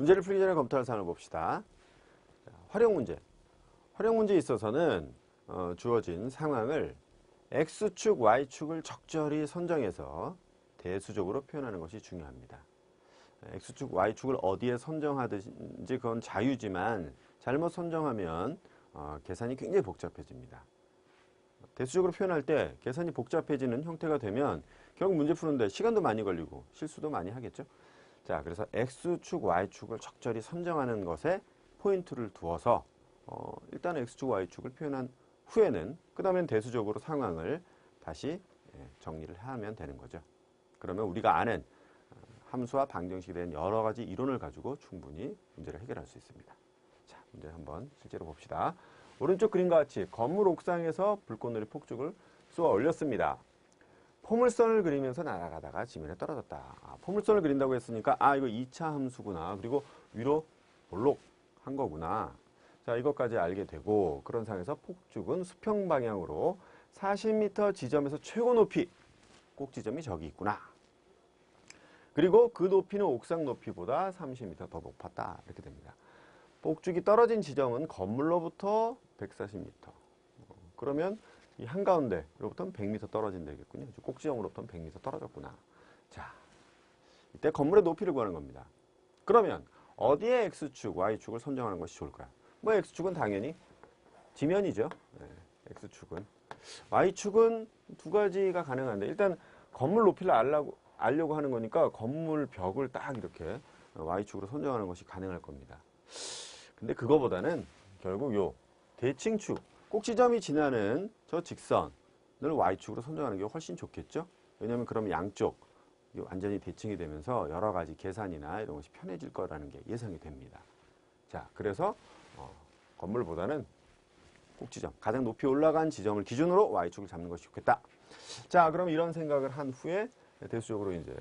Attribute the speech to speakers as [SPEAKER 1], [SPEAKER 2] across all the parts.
[SPEAKER 1] 문제를 풀기 전에 검토할 사항을 봅시다. 활용 문제. 활용 문제에 있어서는 주어진 상황을 X축, Y축을 적절히 선정해서 대수적으로 표현하는 것이 중요합니다. X축, Y축을 어디에 선정하든지 그건 자유지만 잘못 선정하면 계산이 굉장히 복잡해집니다. 대수적으로 표현할 때 계산이 복잡해지는 형태가 되면 결국 문제 푸는데 시간도 많이 걸리고 실수도 많이 하겠죠. 자, 그래서 X축, Y축을 적절히 선정하는 것에 포인트를 두어서 일단 X축, Y축을 표현한 후에는 그 다음엔 대수적으로 상황을 다시 정리를 하면 되는 거죠. 그러면 우리가 아는 함수와 방정식에 대한 여러 가지 이론을 가지고 충분히 문제를 해결할 수 있습니다. 자, 문제 한번 실제로 봅시다. 오른쪽 그림과 같이 건물 옥상에서 불꽃놀이 폭죽을 쏘아 올렸습니다. 포물선을 그리면서 날아가다가 지면에 떨어졌다. 포물선을 그린다고 했으니까 이거 2차 함수구나. 그리고 위로 볼록 한 거구나. 자, 이것까지 알게 되고 그런 상황에서 폭죽은 수평 방향으로 40m 지점에서 최고 높이 꼭 지점이 저기 있구나. 그리고 그 높이는 옥상 높이보다 30m 더 높았다. 이렇게 됩니다. 폭죽이 떨어진 지점은 건물로부터 140m. 그러면 이 한가운데로부터는 100m 떨어진 데겠군요. 꼭 지점으로부터는 100m 떨어졌구나. 자, 이때 건물의 높이를 구하는 겁니다. 그러면 어디에 X축, Y축을 선정하는 것이 좋을까요? 뭐 X축은 당연히 지면이죠. X축은. Y축은 두 가지가 가능한데 일단 건물 높이를 알려고 하는 거니까 건물 벽을 딱 이렇게 Y축으로 선정하는 것이 가능할 겁니다. 근데 그거보다는 결국 요 대칭축, 꼭지점이 지나는 저 직선을 Y축으로 선정하는 게 훨씬 좋겠죠? 왜냐하면 그럼 양쪽 완전히 대칭이 되면서 여러 가지 계산이나 이런 것이 편해질 거라는 게 예상이 됩니다. 자, 그래서 건물보다는 꼭지점, 가장 높이 올라간 지점을 기준으로 Y축을 잡는 것이 좋겠다. 자, 그럼 이런 생각을 한 후에 대수적으로 이제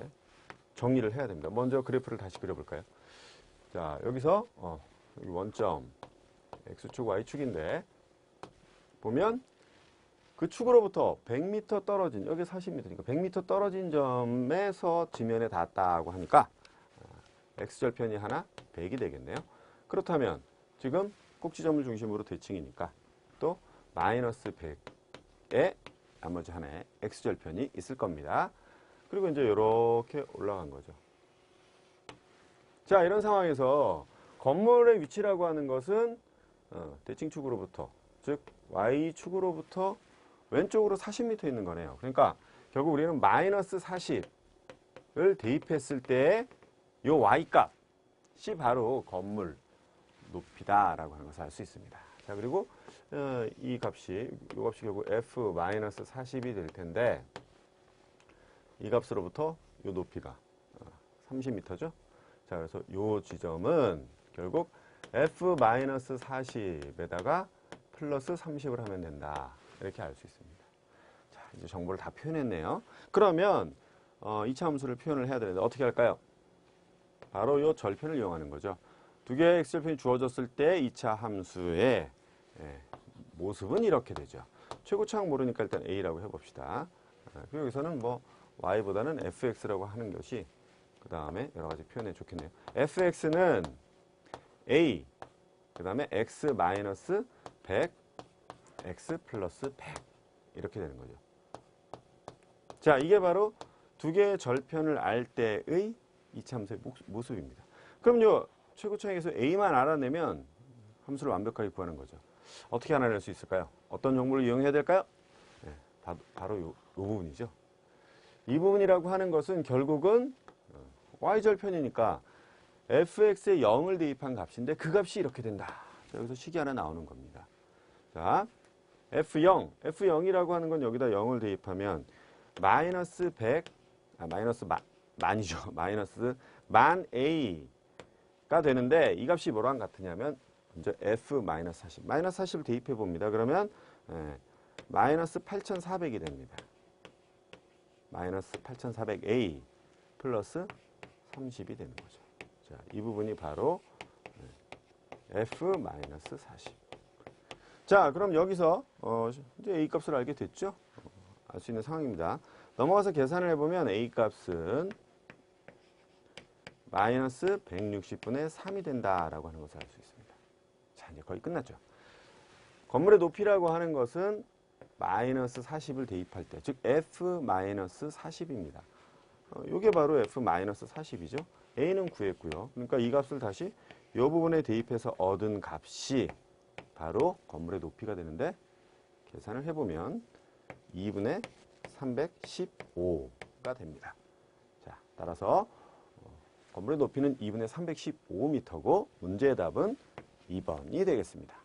[SPEAKER 1] 정리를 해야 됩니다. 먼저 그래프를 다시 그려볼까요? 자, 여기서 여기 원점 X축, Y축인데 보면 그 축으로부터 100m 떨어진, 여기 40m니까 100m 떨어진 점에서 지면에 닿았다고 하니까 X절편이 하나 100이 되겠네요. 그렇다면 지금 꼭지점을 중심으로 대칭이니까 또 마이너스 100에 나머지 하나에 X절편이 있을 겁니다. 그리고 이제 이렇게 올라간 거죠. 자, 이런 상황에서 건물의 위치라고 하는 것은 대칭축으로부터, 즉 Y축으로부터 왼쪽으로 40m 있는 거네요. 그러니까 결국 우리는 마이너스 40을 대입했을 때 이 Y값이 바로 건물 높이다라고 하는 것을 알 수 있습니다. 자, 그리고 이 값이 결국 F-40이 될 텐데 이 값으로부터 이 높이가 30m죠. 자, 그래서 이 지점은 결국 F-40에다가 플러스 30을 하면 된다. 이렇게 알 수 있습니다. 자, 이제 정보를 다 표현했네요. 그러면 2차 함수를 표현을 해야 되는데 어떻게 할까요? 바로 이 절편을 이용하는 거죠. 두 개의 X절편이 주어졌을 때 2차 함수의 모습은 이렇게 되죠. 최고차항 모르니까 일단 A라고 해봅시다. 그리고 여기서는 뭐 Y보다는 FX라고 하는 것이 그 다음에 여러 가지 표현에 좋겠네요. FX는 A, 그 다음에 X 마이너스 100, X 플러스 100 이렇게 되는 거죠. 자, 이게 바로 두 개의 절편을 알 때의 2차 함수의 모습입니다. 그럼 요 최고차항에서 A만 알아내면 함수를 완벽하게 구하는 거죠. 어떻게 알아낼 수 있을까요? 어떤 정보를 이용해야 될까요? 네, 바로 요 부분이죠. 이 부분이라고 하는 것은 결국은 Y절편이니까 fx에 0을 대입한 값인데 그 값이 이렇게 된다. 자, 여기서 식이 하나 나오는 겁니다. 자, F0이라고 하는 건 여기다 0을 대입하면 마이너스 100, 마이너스 만이죠. 마이너스 만 A가 되는데 이 값이 뭐랑 같으냐면 먼저 F-40, 마이너스 40을 대입해 봅니다. 그러면 마이너스 8400이 됩니다. 마이너스 8400A 플러스 30이 되는 거죠. 자, 이 부분이 바로 F-40. 자, 그럼 여기서 이제 A 값을 알게 됐죠? 알 수 있는 상황입니다. 넘어가서 계산을 해보면 A 값은 마이너스 160분의 3이 된다라고 하는 것을 알 수 있습니다. 자, 이제 거의 끝났죠. 건물의 높이라고 하는 것은 마이너스 40을 대입할 때, 즉 F 마이너스 40입니다. 이게 바로 F 마이너스 40이죠. A는 구했고요. 그러니까 이 값을 다시 이 부분에 대입해서 얻은 값이 바로 건물의 높이가 되는데, 계산을 해보면 2분의 315가 됩니다. 자, 따라서 건물의 높이는 2분의 315m고 문제의 답은 2번이 되겠습니다.